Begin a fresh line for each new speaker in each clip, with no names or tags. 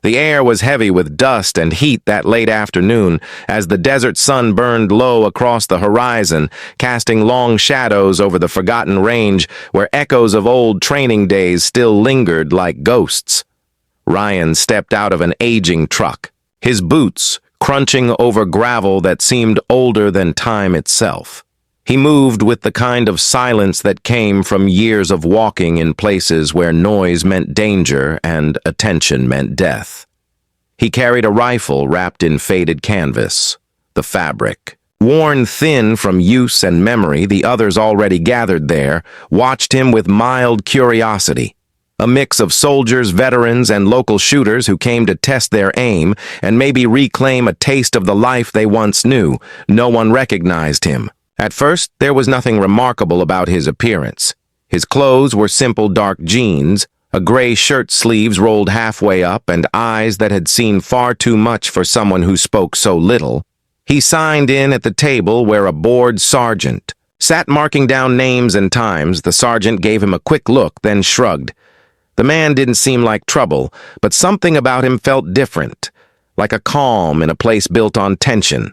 The air was heavy with dust and heat that late afternoon as the desert sun burned low across the horizon, casting long shadows over the forgotten range where echoes of old training days still lingered like ghosts. Ryan stepped out of an aging truck, his boots crunching over gravel that seemed older than time itself. He moved with the kind of silence that came from years of walking in places where noise meant danger and attention meant death. He carried a rifle wrapped in faded canvas, the fabric. Worn thin from use and memory, the others already gathered there watched him with mild curiosity. A mix of soldiers, veterans, and local shooters who came to test their aim and maybe reclaim a taste of the life they once knew. No one recognized him. At first, there was nothing remarkable about his appearance. His clothes were simple dark jeans, a gray shirt sleeves rolled halfway up, and eyes that had seen far too much for someone who spoke so little. He signed in at the table where a bored sergeant sat marking down names and times. The sergeant gave him a quick look, then shrugged. The man didn't seem like trouble, but something about him felt different, like a calm in a place built on tension.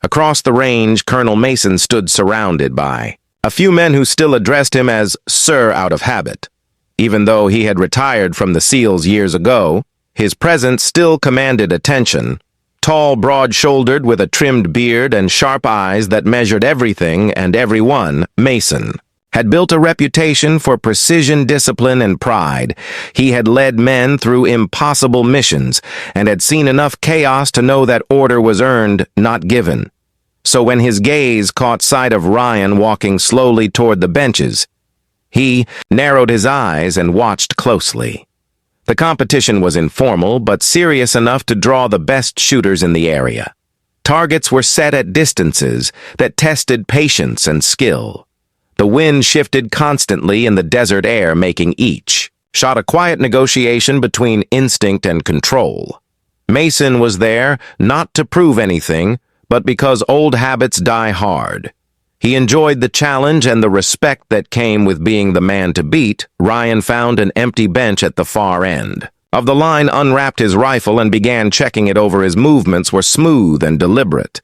Across the range, Colonel Mason stood surrounded by a few men who still addressed him as Sir out of habit. Even though he had retired from the SEALs years ago, his presence still commanded attention. Tall, broad-shouldered, with a trimmed beard and sharp eyes that measured everything and everyone, Mason had built a reputation for precision, discipline, and pride. He had led men through impossible missions and had seen enough chaos to know that order was earned, not given. So when his gaze caught sight of Ryan walking slowly toward the benches, he narrowed his eyes and watched closely. The competition was informal, but serious enough to draw the best shooters in the area. Targets were set at distances that tested patience and skill. The wind shifted constantly in the desert air, making each shot a quiet negotiation between instinct and control. Mason was there not to prove anything, but because old habits die hard. He enjoyed the challenge and the respect that came with being the man to beat. Ryan found an empty bench at the far end of the line, unwrapped his rifle, and began checking it over. His movements were smooth and deliberate.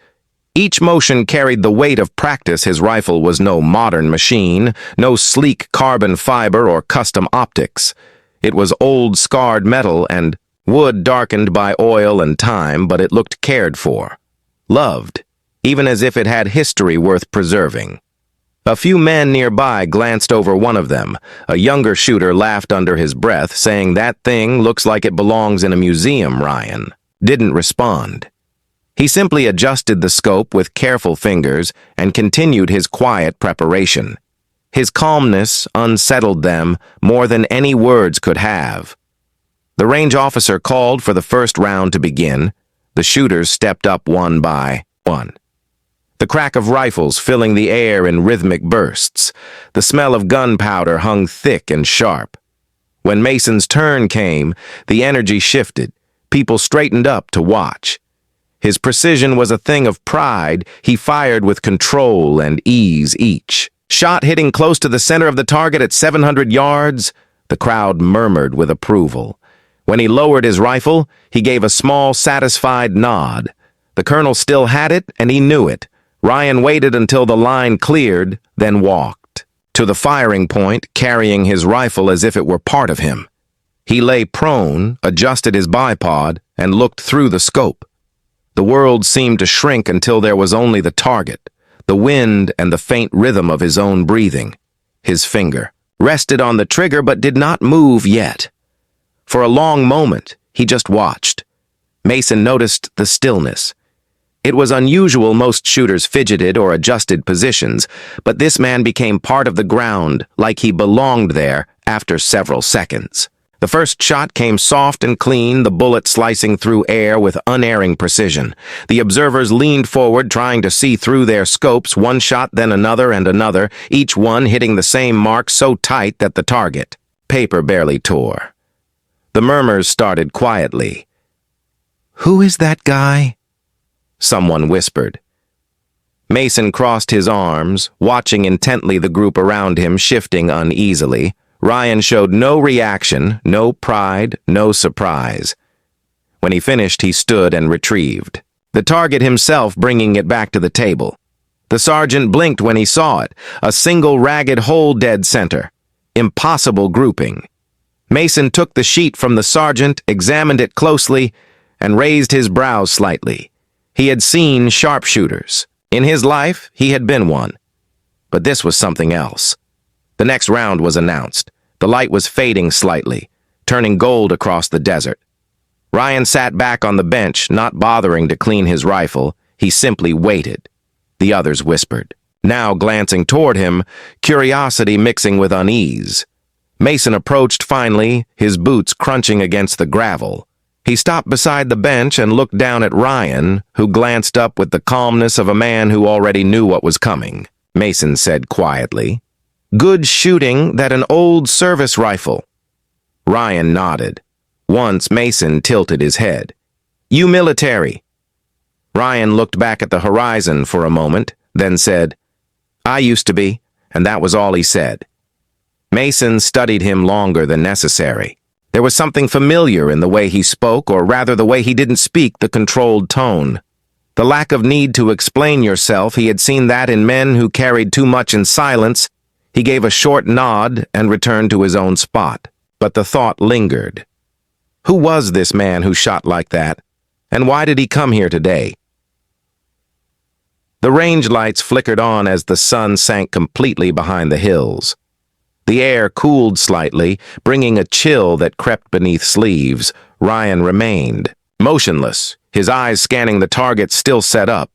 Each motion carried the weight of practice. His rifle was no modern machine, no sleek carbon fiber or custom optics. It was old, scarred metal and wood darkened by oil and time, but it looked cared for, loved, even as if it had history worth preserving. A few men nearby glanced over one of them. A younger shooter laughed under his breath, saying, "That thing looks like it belongs in a museum." Ryan didn't respond. He simply adjusted the scope with careful fingers and continued his quiet preparation. His calmness unsettled them more than any words could have. The range officer called for the first round to begin. The shooters stepped up one by one. The crack of rifles filling the air in rhythmic bursts. The smell of gunpowder hung thick and sharp. When Mason's turn came, the energy shifted. People straightened up to watch. His precision was a thing of pride. He fired with control and ease, each shot hitting close to the center of the target at 700 yards. The crowd murmured with approval. When he lowered his rifle, he gave a small, satisfied nod. The colonel still had it, and he knew it. Ryan waited until the line cleared, then walked to the firing point, carrying his rifle as if it were part of him. He lay prone, adjusted his bipod, and looked through the scope. The world seemed to shrink until there was only the target, the wind, and the faint rhythm of his own breathing. His finger rested on the trigger but did not move yet. For a long moment, he just watched. Mason noticed the stillness. It was unusual. Most shooters fidgeted or adjusted positions, but this man became part of the ground, like he belonged there after several seconds. The first shot came soft and clean, the bullet slicing through air with unerring precision. The observers leaned forward, trying to see through their scopes, one shot, then another and another, each one hitting the same mark so tight that the target paper barely tore. The murmurs started quietly. "Who is that guy?" someone whispered. Mason crossed his arms, watching intently the group around him shifting uneasily. Ryan showed no reaction, no pride, no surprise. When he finished, he stood and retrieved the target himself, bringing it back to the table. The sergeant blinked when he saw it, a single ragged hole dead center. Impossible grouping. Mason took the sheet from the sergeant, examined it closely, and raised his brows slightly. He had seen sharpshooters. In his life, he had been one. But this was something else. The next round was announced. The light was fading slightly, turning gold across the desert. Ryan sat back on the bench, not bothering to clean his rifle. He simply waited. The others whispered, now glancing toward him, curiosity mixing with unease. Mason approached finally, his boots crunching against the gravel. He stopped beside the bench and looked down at Ryan, who glanced up with the calmness of a man who already knew what was coming. Mason said quietly, "Good shooting, that an old service rifle." Ryan nodded. Once Mason tilted his head. "You military?" Ryan looked back at the horizon for a moment, then said, "I used to be," and that was all he said. Mason studied him longer than necessary. There was something familiar in the way he spoke, or rather the way he didn't speak, the controlled tone. The lack of need to explain yourself, he had seen that in men who carried too much in silence. He gave a short nod and returned to his own spot. But the thought lingered. Who was this man who shot like that? And why did he come here today? The range lights flickered on as the sun sank completely behind the hills. The air cooled slightly, bringing a chill that crept beneath sleeves. Ryan remained, motionless, his eyes scanning the target still set up.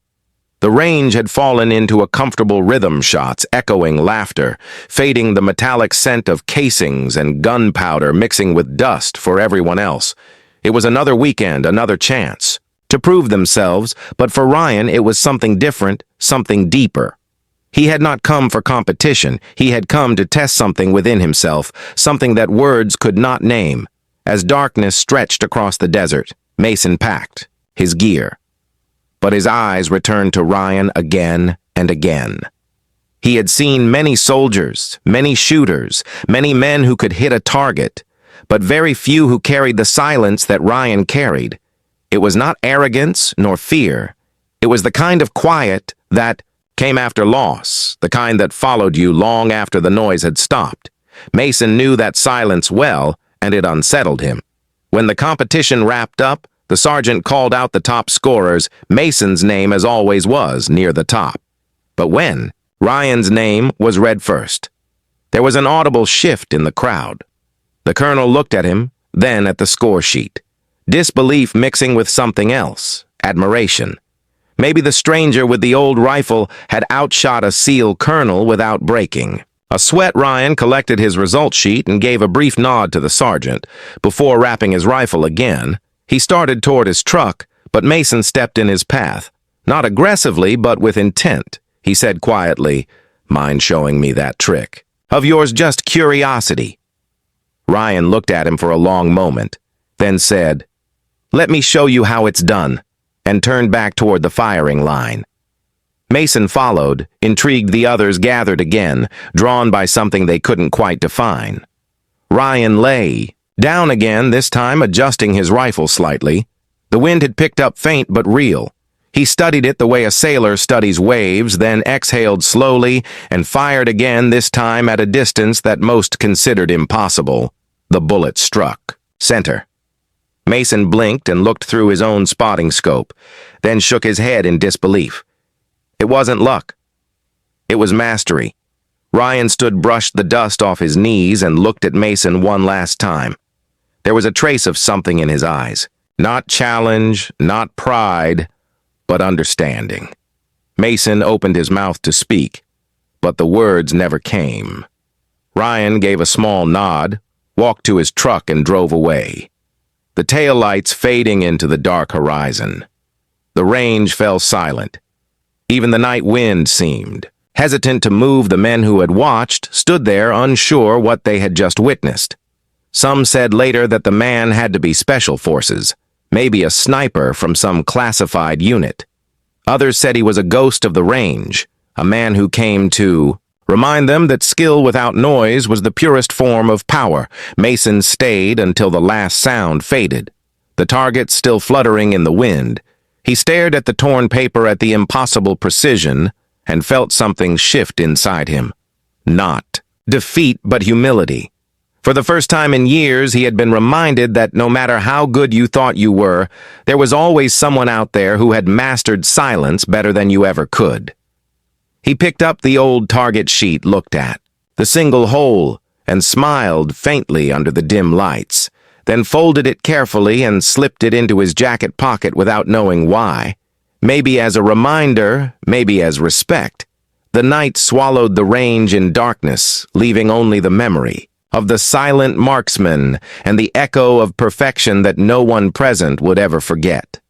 The range had fallen into a comfortable rhythm, shots, echoing laughter, fading the metallic scent of casings and gunpowder mixing with dust for everyone else. It was another weekend, another chance to prove themselves, but for Ryan it was something different, something deeper. He had not come for competition. He had come to test something within himself, something that words could not name. As darkness stretched across the desert, Mason packed his gear. But his eyes returned to Ryan again and again. He had seen many soldiers, many shooters, many men who could hit a target, but very few who carried the silence that Ryan carried. It was not arrogance nor fear. It was the kind of quiet that came after loss, the kind that followed you long after the noise had stopped. Mason knew that silence well, and it unsettled him. When the competition wrapped up, the sergeant called out the top scorers. Mason's name, as always, was near the top. But when? Ryan's name was read first. There was an audible shift in the crowd. The colonel looked at him, then at the score sheet. Disbelief mixing with something else, admiration. Maybe the stranger with the old rifle had outshot a SEAL colonel without breaking. A sweat, Ryan collected his result sheet and gave a brief nod to the sergeant. Before wrapping his rifle again, he started toward his truck, but Mason stepped in his path. Not aggressively, but with intent. He said quietly, "Mind showing me that trick? Of yours, just curiosity." Ryan looked at him for a long moment, then said, "Let me show you how it's done," and turned back toward the firing line. Mason followed, intrigued. The others gathered again, drawn by something they couldn't quite define. Ryan lay down again, this time adjusting his rifle slightly. The wind had picked up, faint but real. He studied it the way a sailor studies waves, then exhaled slowly and fired again, this time at a distance that most considered impossible. The bullet struck center. Mason blinked and looked through his own spotting scope, then shook his head in disbelief. It wasn't luck. It was mastery. Ryan brushed the dust off his knees and looked at Mason one last time. There was a trace of something in his eyes. Not challenge, not pride, but understanding. Mason opened his mouth to speak, but the words never came. Ryan gave a small nod, walked to his truck and drove away. The taillights fading into the dark horizon. The range fell silent. Even the night wind seemed hesitant to move. The men who had watched stood there unsure what they had just witnessed. Some said later that the man had to be special forces, maybe a sniper from some classified unit. Others said he was a ghost of the range, a man who came to remind them that skill without noise was the purest form of power. Mason stayed until the last sound faded. the target still fluttering in the wind. He stared at the torn paper at the impossible precision and felt something shift inside him. Not defeat, but humility. For the first time in years, he had been reminded that no matter how good you thought you were, there was always someone out there who had mastered silence better than you ever could. He picked up the old target sheet, looked at the single hole, and smiled faintly under the dim lights, then folded it carefully and slipped it into his jacket pocket without knowing why. Maybe as a reminder, maybe as respect. The night swallowed the range in darkness, leaving only the memory of the silent marksman and the echo of perfection that no one present would ever forget.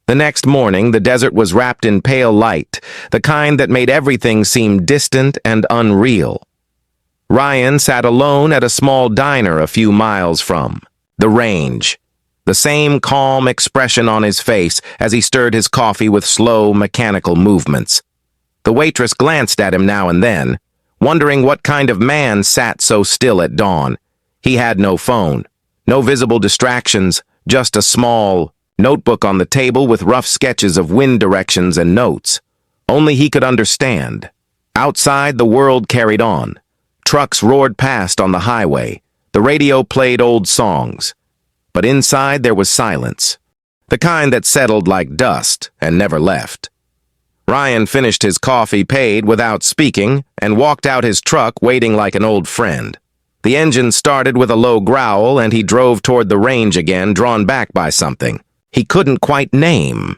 The next morning, the desert was wrapped in pale light, the kind that made everything seem distant and unreal. Ryan sat alone at a small diner a few miles from the range, the same calm expression on his face as he stirred his coffee with slow, mechanical movements. The waitress glanced at him now and then, wondering what kind of man sat so still at dawn. He had no phone, no visible distractions, just a small notebook on the table with rough sketches of wind directions and notes. Only he could understand. Outside, the world carried on. Trucks roared past on the highway. The radio played old songs. But inside there was silence, the kind that settled like dust and never left. Ryan finished his coffee, paid without speaking, and walked out his truck waiting like an old friend. The engine started with a low growl, and he drove toward the range again, drawn back by something he couldn't quite name.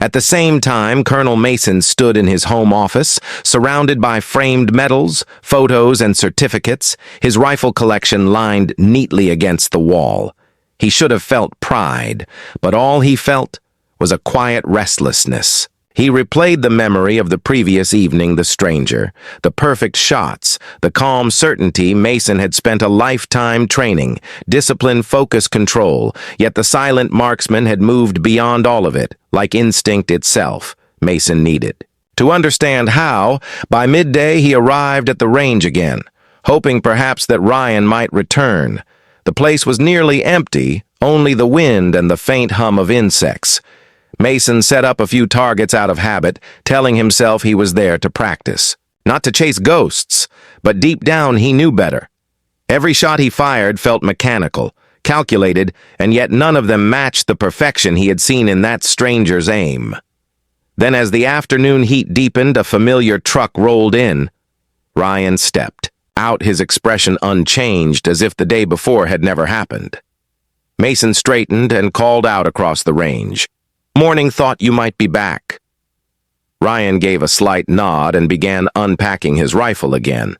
At the same time, Colonel Mason stood in his home office, surrounded by framed medals, photos, and certificates, his rifle collection lined neatly against the wall. He should have felt pride, but all he felt was a quiet restlessness. He replayed the memory of the previous evening, the stranger, the perfect shots, the calm certainty Mason had spent a lifetime training, discipline, focus, control, yet the silent marksman had moved beyond all of it, like instinct itself, Mason needed. To understand how, by midday he arrived at the range again, hoping perhaps that Ryan might return. The place was nearly empty, only the wind and the faint hum of insects. Mason set up a few targets out of habit, telling himself he was there to practice. Not to chase ghosts, but deep down he knew better. Every shot he fired felt mechanical, calculated, and yet none of them matched the perfection he had seen in that stranger's aim. Then as the afternoon heat deepened, a familiar truck rolled in. Ryan stepped out, his expression unchanged, as if the day before had never happened. Mason straightened and called out across the range. "Morning, thought you might be back." Ryan gave a slight nod and began unpacking his rifle again.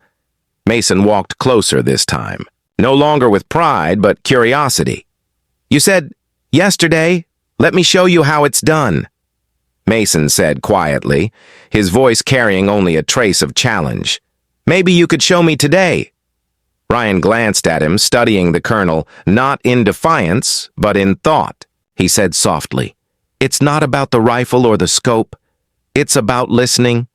Mason walked closer this time, no longer with pride, but curiosity. "You said, yesterday, let me show you how it's done," Mason said quietly, his voice carrying only a trace of challenge. "Maybe you could show me today." Ryan glanced at him, studying the colonel, not in defiance, but in thought. He said softly, "It's not about the rifle or the scope. It's about listening."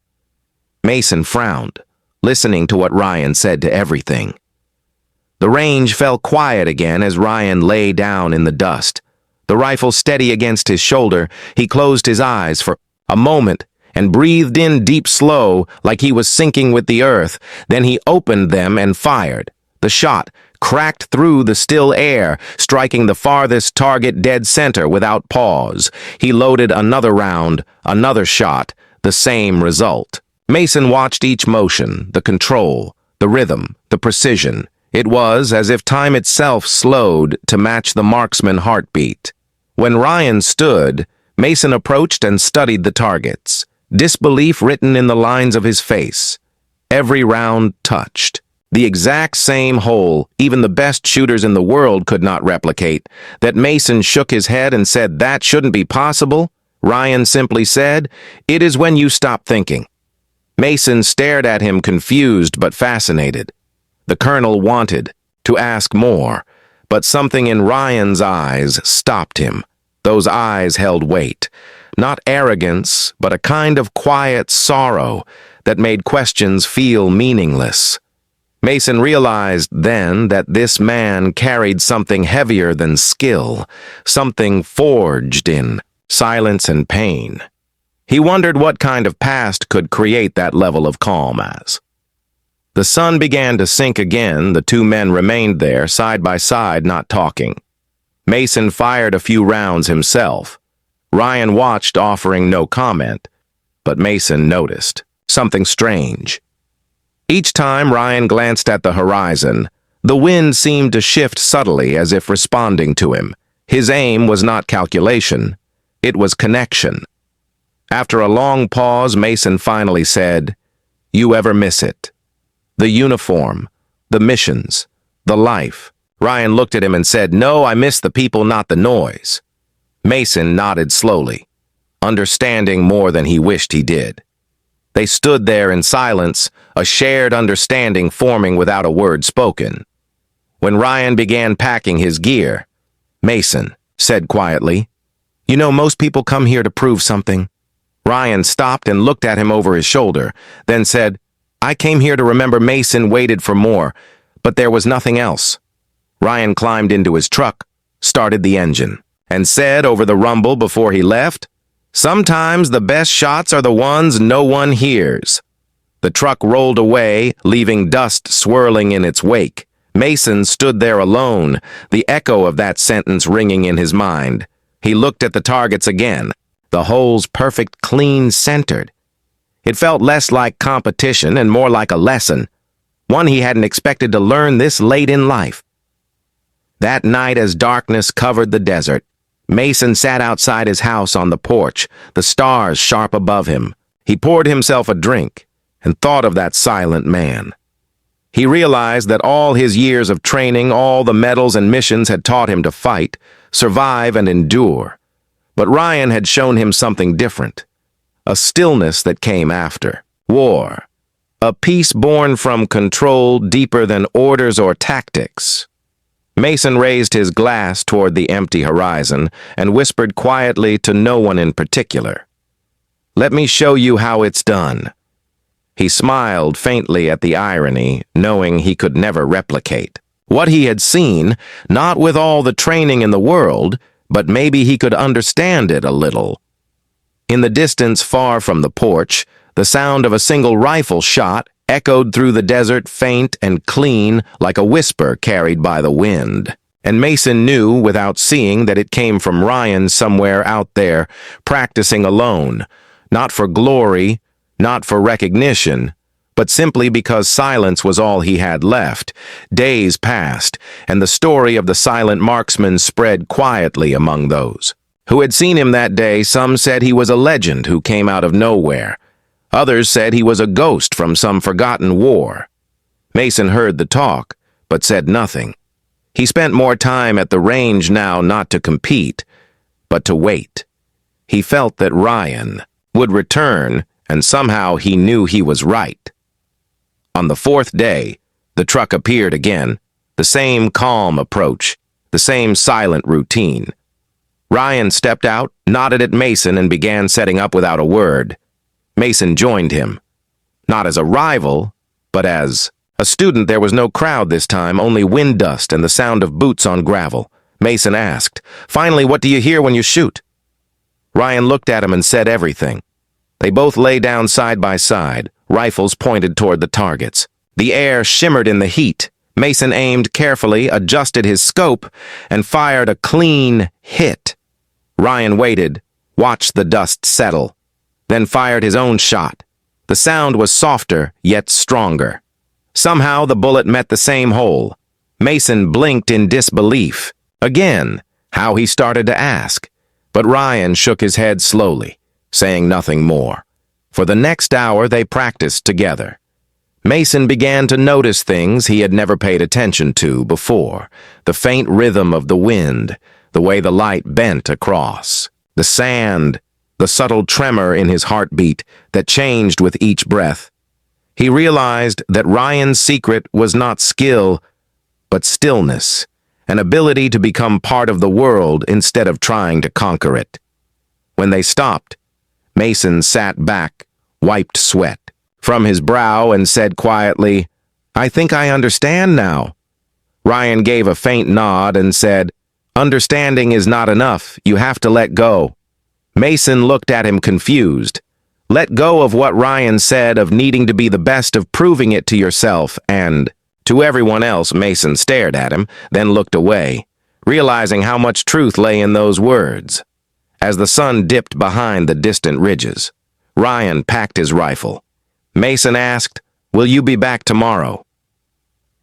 Mason frowned, listening to what Ryan said to everything. The range fell quiet again as Ryan lay down in the dust. The rifle steady against his shoulder, he closed his eyes for a moment and breathed in deep, slow, like he was sinking with the earth. Then he opened them and fired. The shot cracked through the still air, striking the farthest target dead center without pause. He loaded another round, another shot, the same result. Mason watched each motion, the control, the rhythm, the precision. It was as if time itself slowed to match the marksman heartbeat. When Ryan stood, Mason approached and studied the targets, disbelief written in the lines of his face. Every round touched. The exact same hole even the best shooters in the world could not replicate. That Mason shook his head and said that shouldn't be possible. Ryan simply said, "It is when you stop thinking." Mason stared at him, confused but fascinated. The colonel wanted to ask more, but something in Ryan's eyes stopped him. Those eyes held weight, not arrogance, but a kind of quiet sorrow that made questions feel meaningless. Mason realized then that this man carried something heavier than skill, something forged in silence and pain. He wondered what kind of past could create that level of calm as. The sun began to sink again. The two men remained there, side by side, not talking. Mason fired a few rounds himself. Ryan watched, offering no comment, but Mason noticed something strange. Each time Ryan glanced at the horizon, the wind seemed to shift subtly as if responding to him. His aim was not calculation, it was connection. After a long pause, Mason finally said, "You ever miss it? The uniform, the missions, the life." Ryan looked at him and said, "No, I miss the people, not the noise." Mason nodded slowly, understanding more than he wished he did. They stood there in silence, a shared understanding forming without a word spoken. When Ryan began packing his gear, Mason said quietly, "You know, most people come here to prove something." Ryan stopped and looked at him over his shoulder, then said, "I came here to remember." Mason waited for more, but there was nothing else. Ryan climbed into his truck, started the engine, and said over the rumble before he left, "Sometimes the best shots are the ones no one hears." The truck rolled away, leaving dust swirling in its wake. Mason stood there alone, the echo of that sentence ringing in his mind. He looked at the targets again, the holes perfect, clean, centered. It felt less like competition and more like a lesson, one he hadn't expected to learn this late in life. That night, as darkness covered the desert, Mason sat outside his house on the porch, the stars sharp above him. He poured himself a drink and thought of that silent man. He realized that all his years of training, all the medals and missions had taught him to fight, survive, and endure. But Ryan had shown him something different, a stillness that came after war, a peace born from control deeper than orders or tactics. Mason raised his glass toward the empty horizon and whispered quietly to no one in particular, "Let me show you how it's done." He smiled faintly at the irony, knowing he could never replicate what he had seen, not with all the training in the world, but maybe he could understand it a little. In the distance far from the porch, the sound of a single rifle shot echoed through the desert, faint and clean, like a whisper carried by the wind. And Mason knew, without seeing, that it came from Ryan somewhere out there, practicing alone, not for glory, not for recognition, but simply because silence was all he had left. Days passed, and the story of the silent marksman spread quietly among those who had seen him that day. Some said he was a legend who came out of nowhere. Others said he was a ghost from some forgotten war. Mason heard the talk, but said nothing. He spent more time at the range now, not to compete, but to wait. He felt that Ryan would return, and somehow he knew he was right. On the fourth day, the truck appeared again, the same calm approach, the same silent routine. Ryan stepped out, nodded at Mason, and began setting up without a word. Mason joined him, not as a rival, but as a student. There was no crowd this time, only wind dust and the sound of boots on gravel. Mason asked, "Finally, what do you hear when you shoot?" Ryan looked at him and said everything. They both lay down side by side, rifles pointed toward the targets. The air shimmered in the heat. Mason aimed carefully, adjusted his scope, and fired a clean hit. Ryan waited, watched the dust settle, then fired his own shot. The sound was softer, yet stronger. Somehow the bullet met the same hole. Mason blinked in disbelief. Again, how he started to ask. But Ryan shook his head slowly, saying nothing more. For the next hour they practiced together. Mason began to notice things he had never paid attention to before. The faint rhythm of the wind, the way the light bent across, the sand, the subtle tremor in his heartbeat that changed with each breath. He realized that Ryan's secret was not skill, but stillness, an ability to become part of the world instead of trying to conquer it. When they stopped, Mason sat back, wiped sweat from his brow, and said quietly, "I think I understand now." Ryan gave a faint nod and said, "Understanding is not enough. You have to let go." Mason looked at him confused. Let go of what Ryan said of needing to be the best, of proving it to yourself, and to everyone else. Mason stared at him, then looked away, realizing how much truth lay in those words. As the sun dipped behind the distant ridges, Ryan packed his rifle. Mason asked, "Will you be back tomorrow?"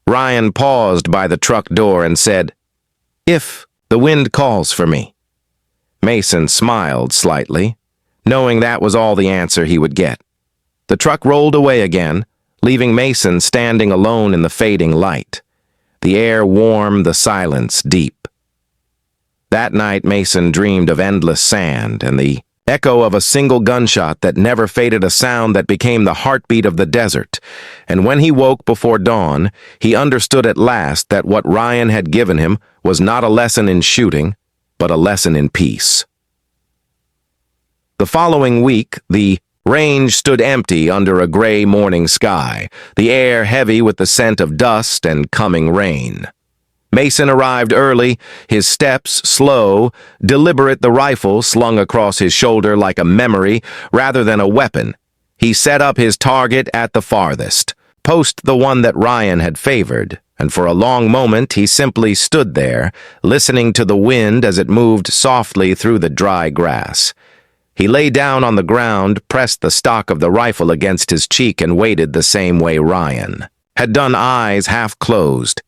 Ryan paused by the truck door and said, "If the wind calls for me." Mason smiled slightly, knowing that was all the answer he would get. The truck rolled away again, leaving Mason standing alone in the fading light. The air warm, the silence deep. That night, Mason dreamed of endless sand and the echo of a single gunshot that never faded, a sound that became the heartbeat of the desert. And when he woke before dawn, he understood at last that what Ryan had given him was not a lesson in shooting, but a lesson in peace. The following week, the range stood empty under a gray morning sky, the air heavy with the scent of dust and coming rain. Mason arrived early, his steps slow, deliberate, the rifle slung across his shoulder like a memory rather than a weapon. He set up his target at the farthest post, the one that Ryan had favored, and for a long moment he simply stood there, listening to the wind as it moved softly through the dry grass. He lay down on the ground, pressed the stock of the rifle against his cheek, and waited the same way Ryan had done, eyes half closed.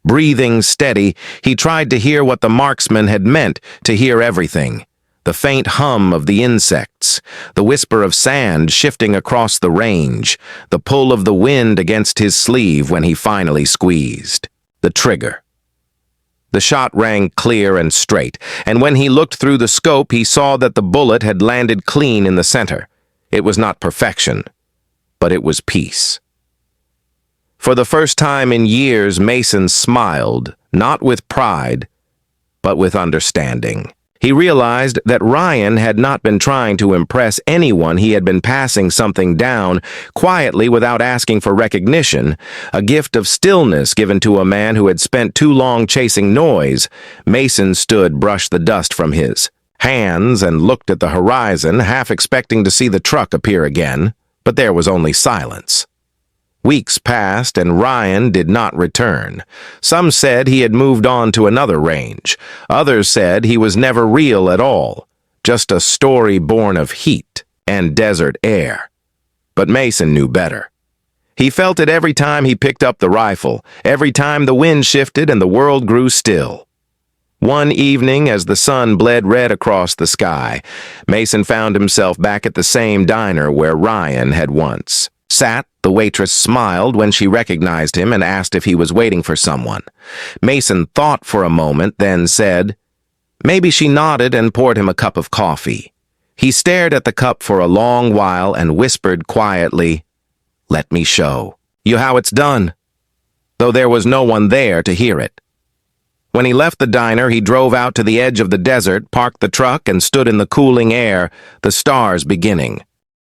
Breathing steady, he tried to hear what the marksman had meant, to hear everything. The faint hum of the insects, the whisper of sand shifting across the range, the pull of the wind against his sleeve when he finally squeezed the trigger. The shot rang clear and straight, and when he looked through the scope, he saw that the bullet had landed clean in the center. It was not perfection, but it was peace. For the first time in years, Mason smiled, not with pride, but with understanding. He realized that Ryan had not been trying to impress anyone. He had been passing something down quietly without asking for recognition, a gift of stillness given to a man who had spent too long chasing noise. Mason stood, brushed the dust from his hands, and looked at the horizon, half expecting to see the truck appear again, but there was only silence. Weeks passed, and Ryan did not return. Some said he had moved on to another range. Others said he was never real at all, just a story born of heat and desert air. But Mason knew better. He felt it every time he picked up the rifle, every time the wind shifted and the world grew still. One evening, as the sun bled red across the sky, Mason found himself back at the same diner where Ryan had once sat. The waitress smiled when she recognized him and asked if he was waiting for someone. Mason thought for a moment, then said, maybe. She nodded and poured him a cup of coffee. He stared at the cup for a long while and whispered quietly, "Let me show you how it's done," though there was no one there to hear it. When he left the diner, he drove out to the edge of the desert, parked the truck, and stood in the cooling air, the stars beginning